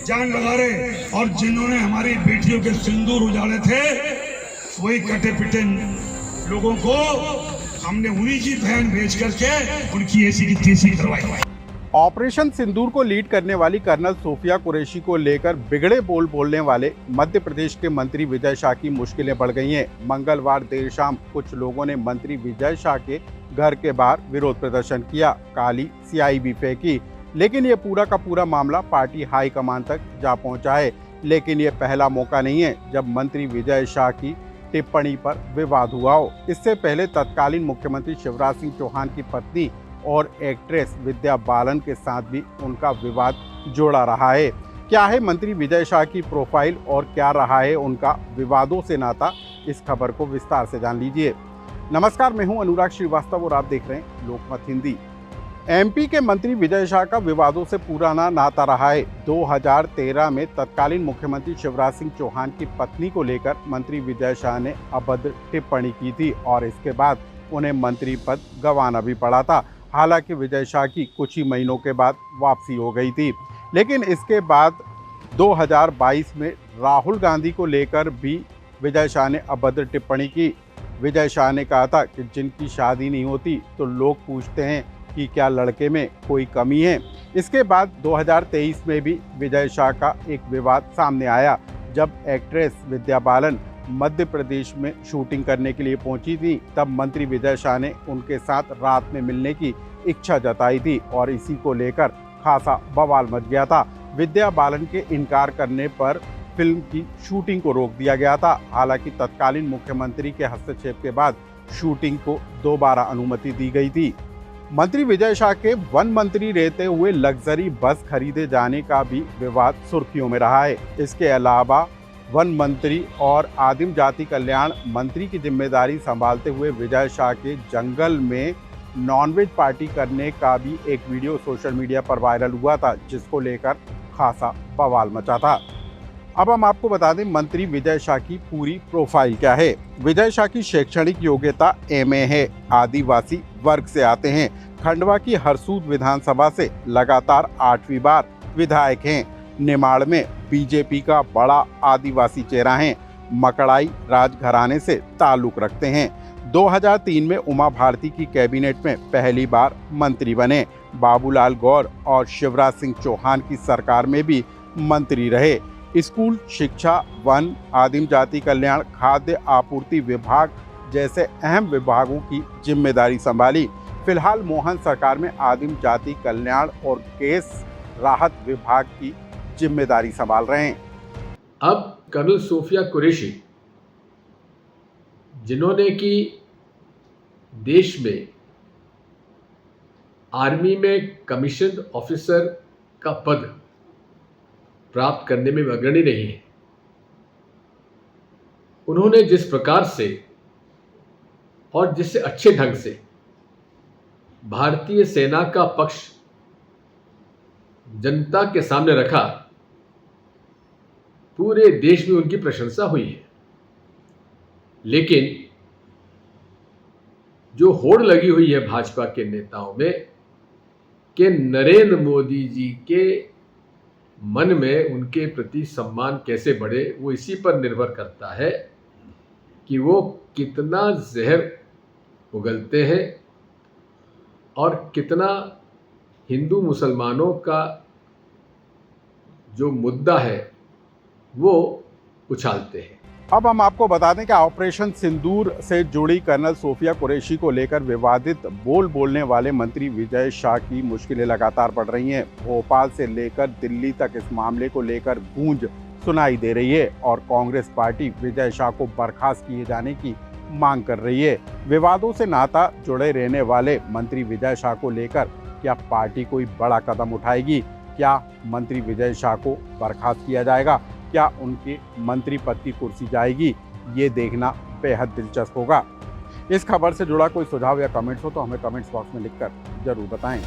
जान लगा रहे, और जिन्होंने हमारी बेटियों के सिंदूर उजाड़े थे, वही कटे पिटे लोगों को हमने उन्हीं की बहन भेज करके उनकी ऐसी की तैसी करवाई। ऑपरेशन सिंदूर को लीड करने वाली कर्नल सोफिया कुरैशी को लेकर बिगड़े बोल बोलने वाले मध्य प्रदेश के मंत्री विजय शाह की मुश्किलें बढ़ गई हैं। मंगलवार देर शाम कुछ लोगों ने मंत्री विजय शाह के घर के बाहर विरोध प्रदर्शन किया, काली स्याही भी फेंकी, लेकिन ये पूरा का पूरा मामला पार्टी हाईकमान तक जा पहुंचा है। लेकिन ये पहला मौका नहीं है जब मंत्री विजय शाह की टिप्पणी पर विवाद हुआ हो। इससे पहले तत्कालीन मुख्यमंत्री शिवराज सिंह चौहान की पत्नी और एक्ट्रेस विद्या बालन के साथ भी उनका विवाद जोड़ा रहा है। क्या है मंत्री विजय शाह की प्रोफाइल और क्या रहा है उनका विवादों से नाता, इस खबर को विस्तार से जान लीजिए। नमस्कार, मैं हूं अनुराग श्रीवास्तव और आप देख रहे हैं लोकमत हिंदी। एमपी के मंत्री विजय शाह का विवादों से पुराना नाता रहा है। 2013 में तत्कालीन मुख्यमंत्री शिवराज सिंह चौहान की पत्नी को लेकर मंत्री विजय शाह ने अभद्र टिप्पणी की थी और इसके बाद उन्हें मंत्री पद गंवाना भी पड़ा था। हालांकि विजय शाह की कुछ ही महीनों के बाद वापसी हो गई थी, लेकिन इसके बाद 2022 में राहुल गांधी को लेकर भी विजय शाह ने अभद्र टिप्पणी की। विजय शाह ने कहा था कि जिनकी शादी नहीं होती तो लोग पूछते हैं कि क्या लड़के में कोई कमी है। इसके बाद 2023 में भी विजय शाह का एक विवाद सामने आया, जब एक्ट्रेस विद्या बालन मध्य प्रदेश में शूटिंग करने के लिए पहुंची थी। तब मंत्री विजय शाह ने उनके साथ रात में मिलने की इच्छा जताई थी और इसी को लेकर खासा बवाल मच गया था। विद्या बालन के इनकार करने पर फिल्म की शूटिंग को रोक दिया गया था। हालांकि तत्कालीन मुख्यमंत्री के हस्तक्षेप के बाद शूटिंग को दोबारा अनुमति दी गई थी। मंत्री विजय शाह के वन मंत्री रहते हुए लग्जरी बस खरीदे जाने का भी विवाद सुर्खियों में रहा है। इसके अलावा वन मंत्री और आदिम जाति कल्याण मंत्री की जिम्मेदारी संभालते हुए विजय शाह के जंगल में नॉनवेज पार्टी करने का भी एक वीडियो सोशल मीडिया पर वायरल हुआ था, जिसको लेकर खासा बवाल मचा था। अब हम आपको बता दें मंत्री विजय शाह की पूरी प्रोफाइल क्या है। विजय शाह की शैक्षणिक योग्यता एमए है, आदिवासी वर्ग से आते हैं, खंडवा की हरसूद विधानसभा से लगातार 8वीं बार विधायक हैं, निमाड़ में बीजेपी का बड़ा आदिवासी चेहरा हैं, मकड़ाई राजघराने से ताल्लुक रखते हैं। 2003 में उमा भारती की कैबिनेट में पहली बार मंत्री बने। बाबूलाल गौर और शिवराज सिंह चौहान की सरकार में भी मंत्री रहे। स्कूल शिक्षा, वन, आदिम जाति कल्याण, खाद्य आपूर्ति विभाग जैसे अहम विभागों की जिम्मेदारी संभाली। फिलहाल मोहन सरकार में आदिम जाति कल्याण और केस राहत विभाग की जिम्मेदारी संभाल रहे हैं। अब कर्नल सोफिया कुरैशी, जिन्होंने कि देश में आर्मी में कमीशन ऑफिसर का पद प्राप्त करने में अग्रणी रही है, उन्होंने जिस प्रकार से और जिससे अच्छे ढंग से भारतीय सेना का पक्ष जनता के सामने रखा, पूरे देश में उनकी प्रशंसा हुई है। लेकिन जो होड़ लगी हुई है भाजपा के नेताओं में कि नरेंद्र मोदी जी के मन में उनके प्रति सम्मान कैसे बढ़े, वो इसी पर निर्भर करता है कि वो कितना जहर उगलते हैं और कितना हिंदू मुसलमानों का जो मुद्दा है वो उछालते हैं। अब हम आपको बता दें कि ऑपरेशन सिंदूर से जुड़ी कर्नल सोफिया कुरैशी को लेकर विवादित बोल बोलने वाले मंत्री विजय शाह की मुश्किलें लगातार बढ़ रही हैं। भोपाल से लेकर दिल्ली तक इस मामले को लेकर गूंज सुनाई दे रही है और कांग्रेस पार्टी विजय शाह को बर्खास्त किए जाने की मांग कर रही है। विवादों से नाता जुड़े रहने वाले मंत्री विजय शाह को लेकर क्या पार्टी कोई बड़ा कदम उठाएगी? क्या मंत्री विजय शाह को बर्खास्त किया जाएगा? क्या उनके मंत्री पद की कुर्सी जाएगी? ये देखना बेहद दिलचस्प होगा। इस खबर से जुड़ा कोई सुझाव या कमेंट्स हो तो हमें कमेंट्स बॉक्स में लिखकर जरूर बताएं।